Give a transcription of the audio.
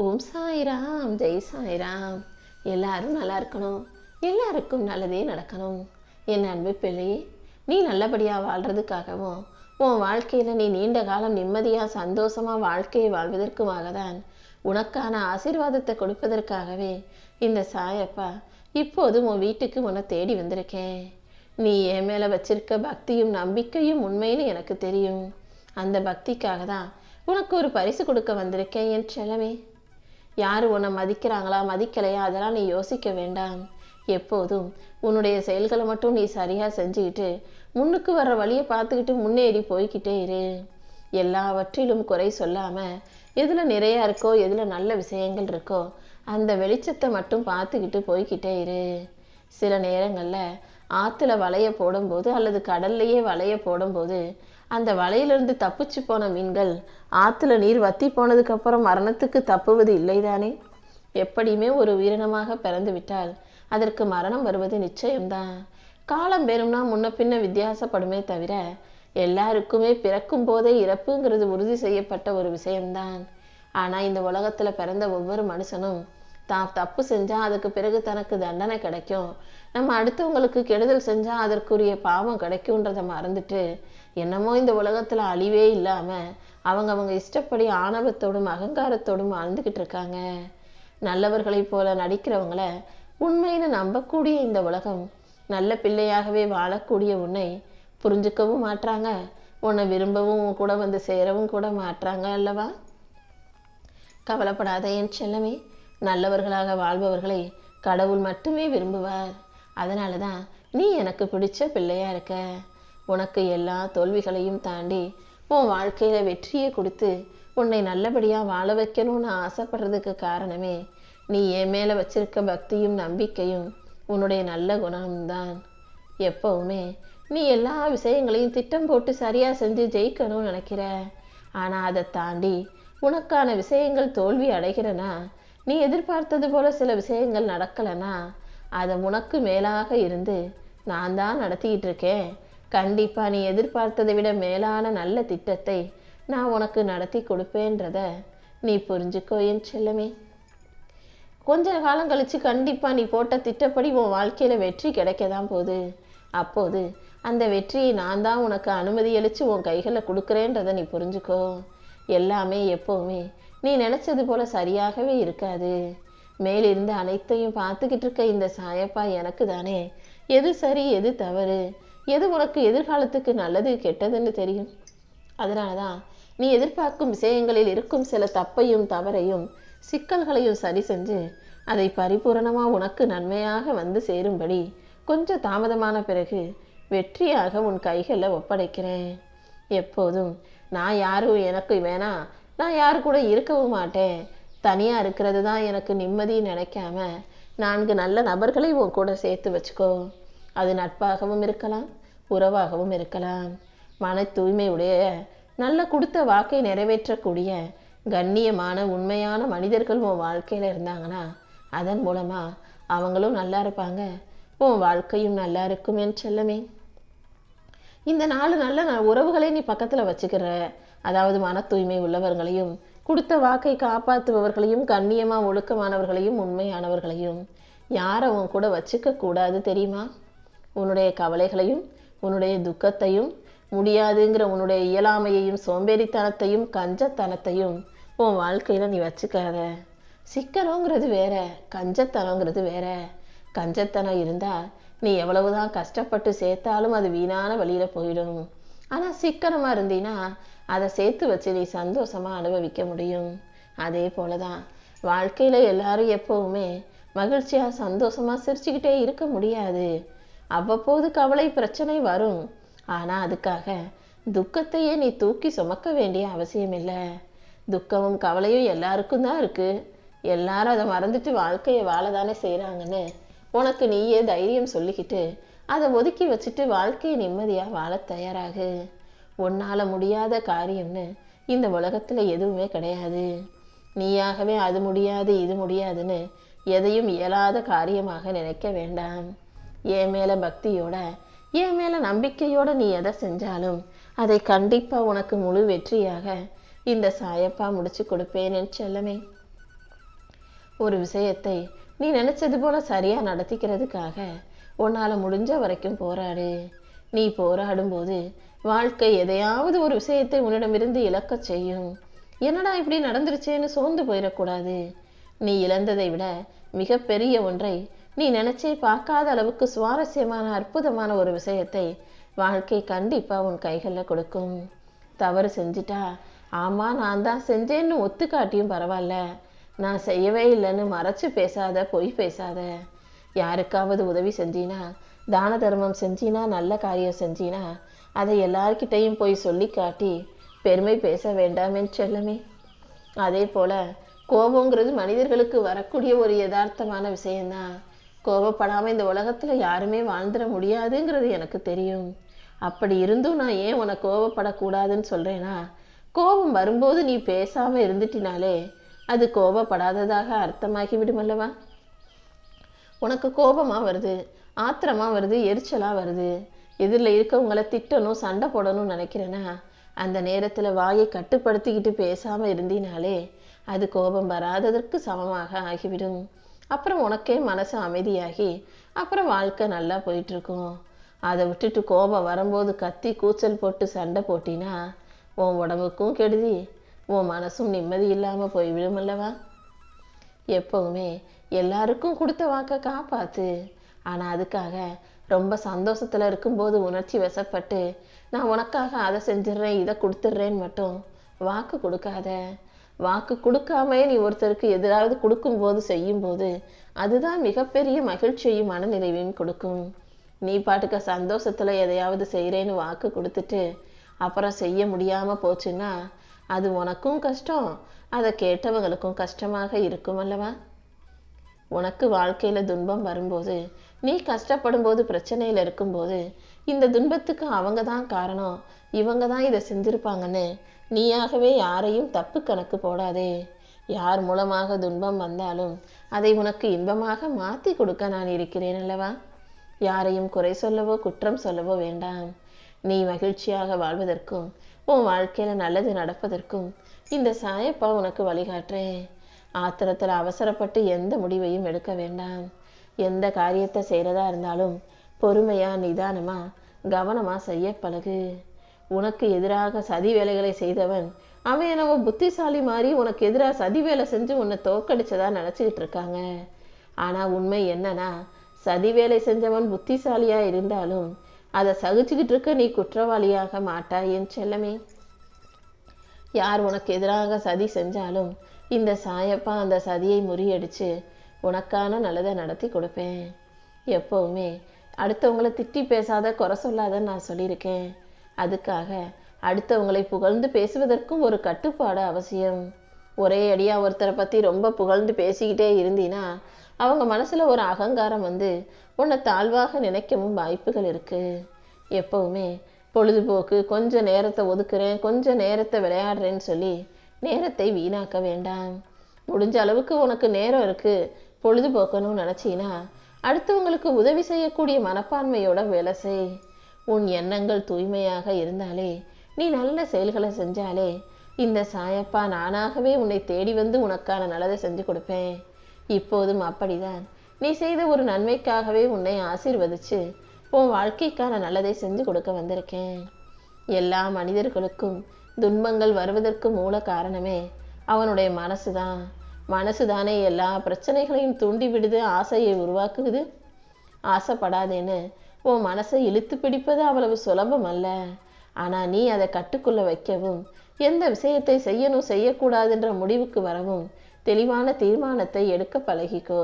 ஓம் சாய்ராம், ஜெய் சாய்ராம். எல்லாரும் நல்லா இருக்கணும், எல்லாருக்கும் நல்லதே நடக்கணும். என் அன்பு பிள்ளை, நீ நல்லபடியாக வாழ்கிறதுக்காகவும் உன் வாழ்க்கையில் நீ நீண்ட காலம் நிம்மதியாக சந்தோஷமாக வாழ்க்கையை வாழ்வதற்குமாக தான் உனக்கான ஆசீர்வாதத்தை கொடுப்பதற்காகவே இந்த சாயப்பா இப்போதும் உன் வீட்டுக்கு உன்னை தேடி வந்திருக்கேன். நீ என் மேலே வச்சிருக்க பக்தியும் நம்பிக்கையும் உண்மைன்னு எனக்கு தெரியும். அந்த பக்திக்காக தான் உனக்கு ஒரு பரிசு கொடுக்க வந்திருக்கேன் என் செல்லமே. யார் உன்னை மதிக்கிறாங்களா மதிக்கலையா அதெல்லாம் நீ யோசிக்க வேண்டாம். எப்போதும் உன்னுடைய செயல்களை மட்டும் நீ சரியாக செஞ்சுக்கிட்டு முன்னுக்கு வர்ற வழியை பார்த்துக்கிட்டு முன்னேறி போய்கிட்டே இரு. எல்லாவற்றிலும் குறை சொல்லாமல் எதில் நிறையா இருக்கோ எதில் நல்ல விஷயங்கள் இருக்கோ அந்த வெளிச்சத்தை மட்டும் பார்த்துக்கிட்டு போய்கிட்டே இரு. சில நேரங்களில் ஆற்றுல வலையை போடும்போது அல்லது கடல்லையே வலையை போடும்போது அந்த வலையிலிருந்து தப்பிச்சு போன மீன்கள் ஆற்றுல நீர் வத்தி போனதுக்கப்புறம் மரணத்துக்கு தப்புவது இல்லைதானே? எப்படியுமே ஒரு உயிரினமாக பிறந்து விட்டால் அதற்கு மரணம் வருவது நிச்சயம்தான். காலம் வேணும்னா முன்ன பின்ன வித்தியாசப்படுமே தவிர எல்லாருக்குமே பிறக்கும் போதே இறப்புங்கிறது உறுதி செய்யப்பட்ட ஒரு விஷயம்தான். ஆனால் இந்த உலகத்தில் பிறந்த ஒவ்வொரு மனுஷனும் தான் தப்பு செஞ்சால் அதுக்கு பிறகு தனக்கு தண்டனை கிடைக்கும், நம்ம அடுத்தவங்களுக்கு கெடுதல் செஞ்சால் அதற்குரிய பாவம் கிடைக்கும்ன்றதை மறந்துட்டு என்னமோ இந்த உலகத்தில் அழிவே இல்லாமல் அவங்க இஷ்டப்படி ஆணவத்தோடும் அகங்காரத்தோடும் வாழ்ந்துக்கிட்டு இருக்காங்க. நல்லவர்களை போல நடிக்கிறவங்கள உண்மைன்னு நம்பக்கூடிய இந்த உலகம் நல்ல பிள்ளையாகவே வாழக்கூடிய உன்னை புரிஞ்சுக்கவும் மாட்டாங்க, உன்னை விரும்பவும் கூட வந்து சேரவும் கூட மாட்டாங்க அல்லவா? கவலைப்படாத என் செல்லமே. நல்லவர்களாக வாழ்பவர்களை கடவுள் மட்டுமே விரும்புவார். அதனால தான் நீ எனக்கு பிடிச்ச பிள்ளையா இருக்க. உனக்கு எல்லா தோல்விகளையும் தாண்டி உன் வாழ்க்கையில வெற்றியை கொடுத்து உன்னை நல்லபடியாக வாழ வைக்கணும்னு ஆசைப்படுறதுக்கு காரணமே நீ என் மேலே வச்சிருக்க பக்தியும் நம்பிக்கையும் உன்னுடைய நல்ல குணம்தான். எப்பவுமே நீ எல்லா விஷயங்களையும் திட்டம் போட்டு சரியாக செஞ்சு ஜெயிக்கணும்னு நினைக்கிற. ஆனால் அதை தாண்டி உனக்கான விஷயங்கள் தோல்வி அடைகிறனா, நீ எதிர்பார்த்தது போல சில விஷயங்கள் நடக்கலைன்னா அதை உனக்கு மேலாக இருந்து நான் தான் நடத்திக்கிட்டு இருக்கேன். கண்டிப்பாக நீ எதிர்பார்த்ததை விட மேலான நல்ல திட்டத்தை நான் உனக்கு நடத்தி கொடுப்பேன்றத நீ புரிஞ்சுக்கோ என் செல்லமே. கொஞ்ச காலம் கழித்து கண்டிப்பாக நீ போட்ட திட்டப்படி உன் வாழ்க்கையில் வெற்றி கிடைக்க தான் போகுது. அப்போது அந்த வெற்றியை நான் தான் உனக்கு அனுமதி அளித்து உன் கைகளில் கொடுக்குறேன்றதை நீ புரிஞ்சுக்கோ. எல்லாமே எப்போவுமே நீ நினச்சது போல சரியாகவே இருக்காது. மேலிருந்து அனைத்தையும் பார்த்துக்கிட்டு இருக்க இந்த சாயப்பா எனக்கு தானே எது சரி எது தவறு, எது உனக்கு எதிர்காலத்துக்கு நல்லது கெட்டதுன்னு தெரியும். அதனால தான் நீ எதிர்பார்க்கும் விஷயங்களில் இருக்கும் சில தப்பையும் தவறையும் சிக்கல்களையும் சரி செஞ்சு அதை பரிபூரணமாக உனக்கு நன்மையாக வந்து சேரும்படி கொஞ்சம் தாமதமான பிறகு வெற்றியாக உன் கைகளில் ஒப்படைக்கிறேன். எப்போதும் நான் யாரும் எனக்கு வேணாம், நான் யாரு கூட இருக்கவும் மாட்டேன், தனியாக இருக்கிறது தான் எனக்கு நிம்மதின்னு நினைக்காம 4 நல்ல நபர்களை உன் கூட சேர்த்து வச்சுக்கோ. அது நட்பாகவும் இருக்கலாம், உறவாகவும் இருக்கலாம். மன தூய்மை உடைய நல்ல கொடுத்த வாக்கை நிறைவேற்றக்கூடிய கண்ணியமான உண்மையான மனிதர்கள் உன் வாழ்க்கையில் இருந்தாங்கன்னா அதன் மூலமாக அவங்களும் நல்லா இருப்பாங்க, உன் வாழ்க்கையும் நல்லா இருக்கும் என் செல்லமே. இந்த 4 நல்ல உறவுகளை நீ பக்கத்தில் வச்சுக்கிற, அதாவது மன தூய்மை உள்ளவர்களையும் கொடுத்த வாக்கை காப்பாற்றுபவர்களையும் கண்ணியமாக ஒழுக்கமானவர்களையும் உண்மையானவர்களையும் யாரை உன் கூட வச்சுக்க கூடாது தெரியுமா? உன்னுடைய கவலைகளையும் உன்னுடைய துக்கத்தையும் முடியாதுங்கிற உன்னுடைய இயலாமையையும் சோம்பேறித்தனத்தையும் கஞ்சத்தனத்தையும் உன் வாழ்க்கையில் நீ வச்சுக்காத. சிக்கனங்கிறது வேற, கஞ்சத்தனங்கிறது வேற. கஞ்சத்தனம் இருந்தால் நீ எவ்வளவுதான் கஷ்டப்பட்டு சேர்த்தாலும் அது வீணான வழியில் போயிடும். ஆனால் சிக்கனமாக இருந்தீன்னா அதை சேர்த்து வச்சு நீ சந்தோஷமாக அனுபவிக்க முடியும். அதே போல தான் வாழ்க்கையில் எல்லாரும் எப்போவுமே மகிழ்ச்சியாக சந்தோஷமாக சிரிச்சுக்கிட்டே இருக்க முடியாது. அவ்வப்போது கவலை பிரச்சனை வரும். ஆனால் அதுக்காக துக்கத்தையே நீ தூக்கி சுமக்க வேண்டிய அவசியம் இல்லை. துக்கமும் கவலையும் எல்லாருக்கும் தான் இருக்குது. எல்லாரும் அதை மறந்துட்டு வாழ்க்கையை வாழதானே செய்கிறாங்கன்னு உனக்கு நீயே தைரியம் சொல்லிக்கிட்டு அதை ஒதுக்கி வச்சுட்டு வாழ்க்கையை நிம்மதியாக வாழ தயாராகு. உன்னால் முடியாத காரியம்னு இந்த உலகத்தில் எதுவுமே கிடையாது. நீயாகவே அது முடியாது இது முடியாதுன்னு எதையும் இயலாத காரியமாக நினைக்க வேண்டாம். என் மேலே பக்தியோட என் மேலே நம்பிக்கையோட நீ எதை செஞ்சாலும் அதை கண்டிப்பாக உனக்கு முழு வெற்றியாக இந்த சாயப்பா முடிச்சு கொடுப்பேன் என் செல்லமே. ஒரு விஷயத்தை நீ நினைச்சது போல சரியா நடத்திக்கிறதுக்காக உன்னால முடிஞ்ச வரைக்கும் போராடு. நீ போராடும்போது வாழ்க்கை எதையாவது ஒரு விஷயத்தை உன்னிடமிருந்து இழக்க செய்யும். என்னடா இப்படி நடந்துருச்சேன்னு சோர்ந்து போயிடக்கூடாது. நீ இழந்ததை விட மிகப்பெரிய ஒன்றை நீ நினைச்சே பார்க்காத அளவுக்கு சுவாரஸ்யமான அற்புதமான ஒரு விஷயத்தை வாழ்க்கை கண்டிப்பா உன் கைகளில் கொடுக்கும். தவறு செஞ்சிட்டா ஆமா நான் தான் செஞ்சேன்னு ஒத்துக்காட்டியும் பரவாயில்ல, நான் செய்யவே இல்லைன்னு மறைச்சு பேசாத, பொய் பேசாத. யாருக்காவது உதவி செஞ்சினா, தான தர்மம் செஞ்சினா, நல்ல காரியம் செஞ்சினா அதை எல்லார்கிட்டையும் போய் சொல்லி காட்டி பெருமை பேச வேண்டாமே செல்லமே. அதே போல கோபங்கிறது மனிதர்களுக்கு வரக்கூடிய ஒரு யதார்த்தமான விஷயம்தான். கோபப்படாம இந்த உலகத்துல யாருமே வாழ்ந்துட முடியாதுங்கிறது எனக்கு தெரியும். அப்படி இருந்தும் நான் ஏன் உனக்கு கோபப்படக்கூடாதுன்னு சொல்றேன்னா, கோபம் வரும்போது நீ பேசாம இருந்துட்டினாலே அது கோபப்படாததாக அர்த்தமாகி விடுமல்லவா. உனக்கு கோபமா வருது, ஆத்திரமா வருது, எரிச்சலா வருது, எதிரில் இருக்கவங்களை திட்டணும், சண்டை போடணும்னு நினைக்கிறேன்னா அந்த நேரத்துல வாயை கட்டுப்படுத்திக்கிட்டு பேசாம இருந்தினாலே அது கோபம் வராததற்கு சமமாக ஆகிவிடும். அப்புறம் உனக்கே மனசு அமைதியாகி அப்புறம் வாழ்க்கை நல்லா போயிட்டு இருக்கும். அதை விட்டுட்டு கோபம் வரும்போது கத்தி கூச்சல் போட்டு சண்டை போட்டினா உன் உடம்புக்கும் கெடுதி, உன் மனசும் நிம்மதி இல்லாம போய்விடும் அல்லவா. எப்பவுமே எல்லாருக்கும் கொடுத்த வாக்க காப்பாத்து. ஆனா அதுக்காக ரொம்ப சந்தோஷத்துல இருக்கும்போது உணர்ச்சி வசப்பட்டு நான் உனக்காக அதை செஞ்சிடுறேன், இதை கொடுத்துட்றேன்னு மட்டும் வாக்கு கொடுக்காத. வாக்கு கொடுக்காமே நீ ஒருத்தருக்கு எதிராவது கொடுக்கும்போது செய்யும்போது அதுதான் மிகப்பெரிய மகிழ்ச்சியையும் மனநிறைவையும் கொடுக்கும். நீ பாட்டுக்க சந்தோஷத்துல எதையாவது செய்கிறேன்னு வாக்கு கொடுத்துட்டு அப்புறம் செய்ய முடியாம போச்சுன்னா அது உனக்கும் கஷ்டம், அதை கேட்டவங்களுக்கும் கஷ்டமாக இருக்கும் அல்லவா. உனக்கு வாழ்க்கையில துன்பம் வரும்போது, நீ கஷ்டப்படும் போது, பிரச்சனையில இருக்கும்போது இந்த துன்பத்துக்கு அவங்க தான் காரணம், இவங்க தான் இதை செஞ்சிருப்பாங்கன்னு நீயாகவே யாரையும் தப்பு கணக்கு போடாதே. யார் மூலமாக துன்பம் வந்தாலும் அதை உனக்கு இன்பமாக மாற்றி கொடுக்க நான் இருக்கிறேன் அல்லவா. யாரையும் குறை சொல்லவோ குற்றம் சொல்லவோ வேண்டாம். நீ மகிழ்ச்சியாக வாழ்வதற்கும் உன் வாழ்க்கையில நல்லது நடப்பதற்கும் இந்த சாயப்பா உனக்கு வழிகாட்டுறேன். ஆத்திரத்தில் அவசரப்பட்டு எந்த முடிவையும் எடுக்க வேண்டாம். எந்த காரியத்தை செய்யறதா இருந்தாலும் பொறுமையா நிதானமா கவனமா செய்ய பழகு. உனக்கு எதிராக சதி வேலைகளை செய்தவன் அவன் என்னவோ புத்திசாலி மாதிரி உனக்கு எதிராக சதி வேலை செஞ்சு உன்னை தோக்கடிச்சதா நினைச்சுக்கிட்டு இருக்காங்க. ஆனா உண்மை என்னன்னா, சதி வேலை செஞ்சவன் புத்திசாலியா இருந்தாலும் அதை சகிச்சுக்கிட்டு இருக்க நீ குற்றவாளியாக மாட்டாய் என் செல்லமே. யார் உனக்கு எதிராக சதி செஞ்சாலும் இந்த சாயப்பா அந்த சதியை முறியடிச்சு உனக்கான நல்லதை நடத்தி கொடுப்பேன். எப்பவுமே அடுத்தவங்களை திட்டி பேசாத, குறை சொல்லாதன்னு நான் சொல்லியிருக்கேன். அதுக்காக அடுத்தவங்களை புகழ்ந்து பேசுவதற்கும் ஒரு கட்டுப்பாடு அவசியம். ஒரே அடியா ஒருத்தரை பத்தி ரொம்ப புகழ்ந்து பேசிக்கிட்டே இருந்தீன்னா அவங்க மனசுல ஒரு அகங்காரம் வந்து உன்னை தாழ்வாக நினைக்கவும் வாய்ப்புகள் இருக்கு. எப்பவுமே பொழுதுபோக்கு, கொஞ்ச நேரத்தை ஒதுக்குறேன், கொஞ்ச நேரத்தை விளையாடுறேன்னு சொல்லி நேரத்தை வீணாக்க வேண்டாம். முடிஞ்ச அளவுக்கு உனக்கு நேரம் இருக்கு, பொழுதுபோக்கணும்னு நினைச்சீன்னா அடுத்தவங்களுக்கு உதவி செய்யக்கூடிய மனப்பான்மையோட வேலை செய். உன் எண்ணங்கள் தூய்மையாக இருந்தாலே, நீ நல்ல செயல்களை செஞ்சாலே இந்த சாயப்பா நானாகவே உன்னை தேடி வந்து உனக்கான நல்லதை செஞ்சு கொடுப்பேன். இப்போதும் அப்படிதான். நீ செய்த ஒரு நன்மைக்காகவே உன்னை ஆசீர்வதிச்சு உன் வாழ்க்கைக்கான நல்லதை செஞ்சு கொடுக்க வந்திருக்கேன். எல்லா மனிதர்களுக்கும் துன்பங்கள் வருவதற்கு மூல காரணமே அவனுடைய மனசுதான். மனசுதானே எல்லா பிரச்சனைகளையும் தூண்டி விடுது, ஆசையை உருவாக்குது. ஆசைப்படாதேன்னு உன் மனசை இழுத்து பிடிப்பது அவ்வளவு சுலபம் அல்ல. ஆனா நீ அதை கட்டுக்குள்ள வைக்கவும், எந்த விஷயத்தை செய்யணும் செய்யக்கூடாதுன்ற முடிவுக்கு வரவும் தெளிவான தீர்மானத்தை எடுக்க பழகிக்கோ.